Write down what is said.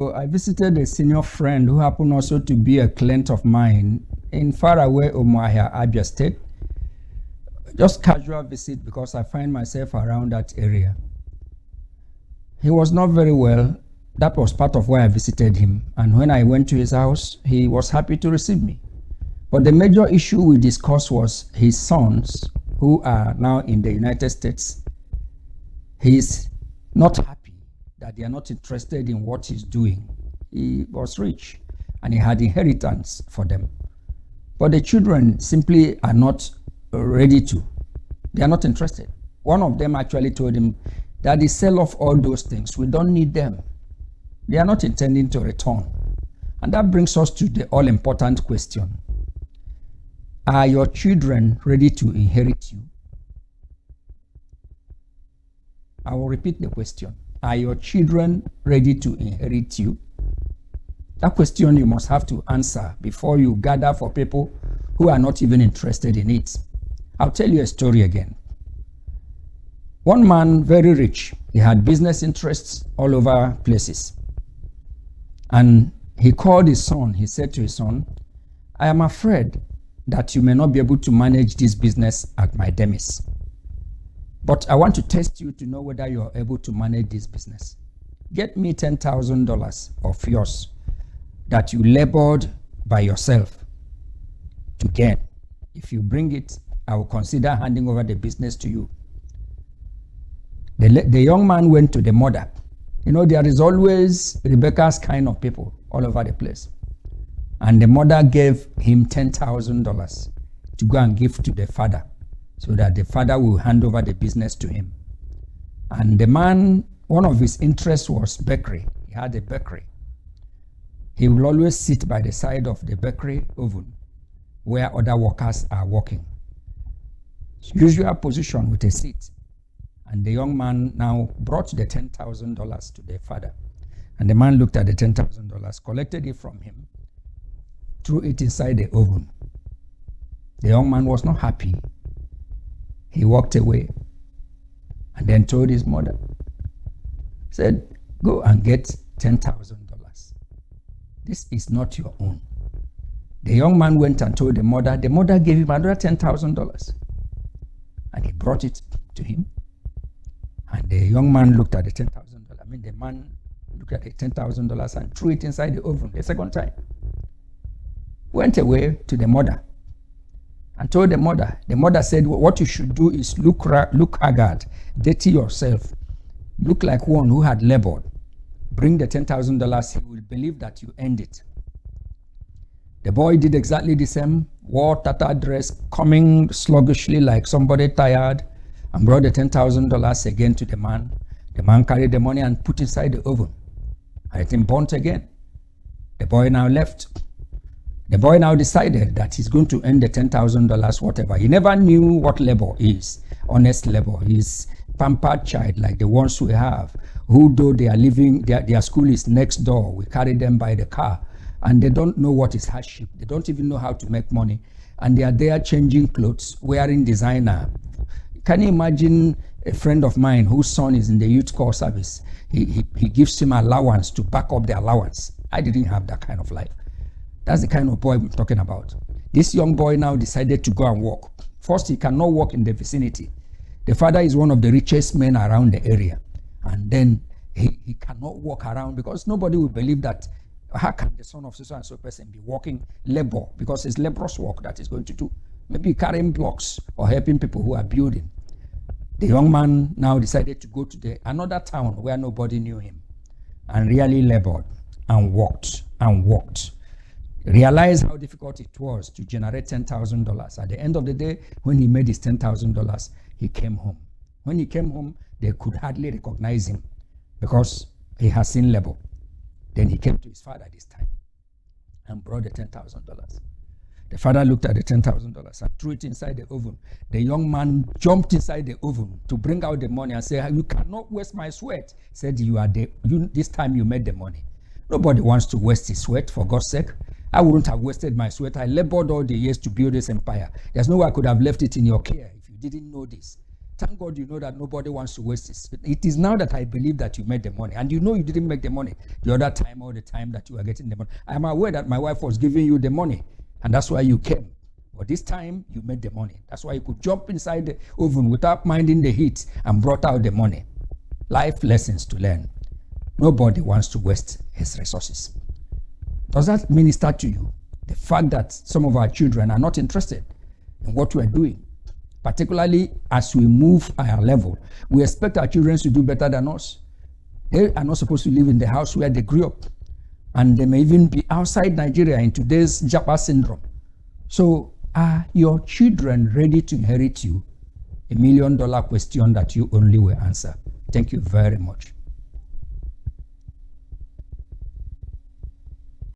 So I visited a senior friend who happened also to be a client of mine in faraway Umuahia, Abia State. Just casual visit because I find myself around that area. He was not very well. That was part of why I visited him. And when I went to his house, he was happy to receive me. But the major issue we discussed was his sons, who are now in the United States. He's not happy that they are not interested in what he's doing. He was rich and he had inheritance for them. But the children simply are not ready to. They are not interested. One of them actually told him, Daddy, sell off all those things. We don't need them. They are not intending to return. And that brings us to the all-important question. Are your children ready to inherit you? I will repeat the question. Are your children ready to inherit you? That question you must have to answer before you gather for people who are not even interested in it. I'll tell you a story again. One man, very rich, he had business interests all over places. And he called his son. He said to his son, I am afraid that you may not be able to manage this business at my demise. But I want to test you to know whether you are able to manage this business. Get me $10,000 of yours that you labored by yourself to gain. If you bring it, I will consider handing over the business to you. The young man went to the mother. You know, there is always Rebecca's kind of people all over the place. And the mother gave him $10,000 to go and give to the father, so that the father will hand over the business to him. And the man, one of his interests was bakery. He had a bakery. He will always sit by the side of the bakery oven where other workers are working. Usual position with a seat. And the young man now brought the $10,000 to the father. And the man looked at the $10,000, collected it from him, threw it inside the oven. The young man was not happy. He walked away and then told his mother, said, go and get $10,000. This is not your own. The young man went and told the mother gave him another $10,000. And he brought it to him. And the young man looked at the $10,000. The man looked at the $10,000 and threw it inside the oven a second time. Went away to the mother and told the mother. The mother said, what you should do is look haggard, dirty yourself, look like one who had labored. Bring the $10,000, he will believe that you earned it. The boy did exactly the same, wore tattered dress, coming sluggishly like somebody tired, and brought the $10,000 again to the man. The man carried the money and put inside the oven. And it burnt again. The boy now left. The boy now decided that he's going to earn the $10,000 whatever. He never knew what labor is, honest labor. He's pampered child like the ones we have, who though they are living, their school is next door. We carry them by the car. And they don't know what is hardship. They don't even know how to make money. And they are there changing clothes, wearing designer. Can you imagine a friend of mine whose son is in the youth corps service? He gives him allowance to back up the allowance. I didn't have that kind of life. That's the kind of boy I'm talking about. This young boy now decided to go and work. First, he cannot work in the vicinity. The father is one of the richest men around the area. And then he cannot walk around because nobody will believe that how can the son of so and so person be working labor, because it's laborious work that he's going to do. Maybe carrying blocks or helping people who are building. The young man now decided to go to another town where nobody knew him and really labored and worked and worked. Realized how difficult it was to generate $10,000. At the end of the day, when he made his $10,000, he came home. When he came home, they could hardly recognize him because he has seen labor. Then he came to his father this time and brought the $10,000. The father looked at the $10,000 and threw it inside the oven. The young man jumped inside the oven to bring out the money and say, you cannot waste my sweat. He said, this time you made the money. Nobody wants to waste his sweat, for God's sake. I wouldn't have wasted my sweat. I labored all the years to build this empire. There's no way I could have left it in your care if you didn't know this. Thank God you know that nobody wants to waste it. It is now that I believe that you made the money. And you know you didn't make the money the other time or the time that you were getting the money. I am aware that my wife was giving you the money, and that's why you came. But this time, you made the money. That's why you could jump inside the oven without minding the heat and brought out the money. Life lessons to learn. Nobody wants to waste his resources. Does that minister to you? The fact that some of our children are not interested in what we are doing. Particularly as we move our level, we expect our children to do better than us. They are not supposed to live in the house where they grew up. And they may even be outside Nigeria in today's Japa syndrome. So are your children ready to inherit you? $1 million question that you only will answer. Thank you very much.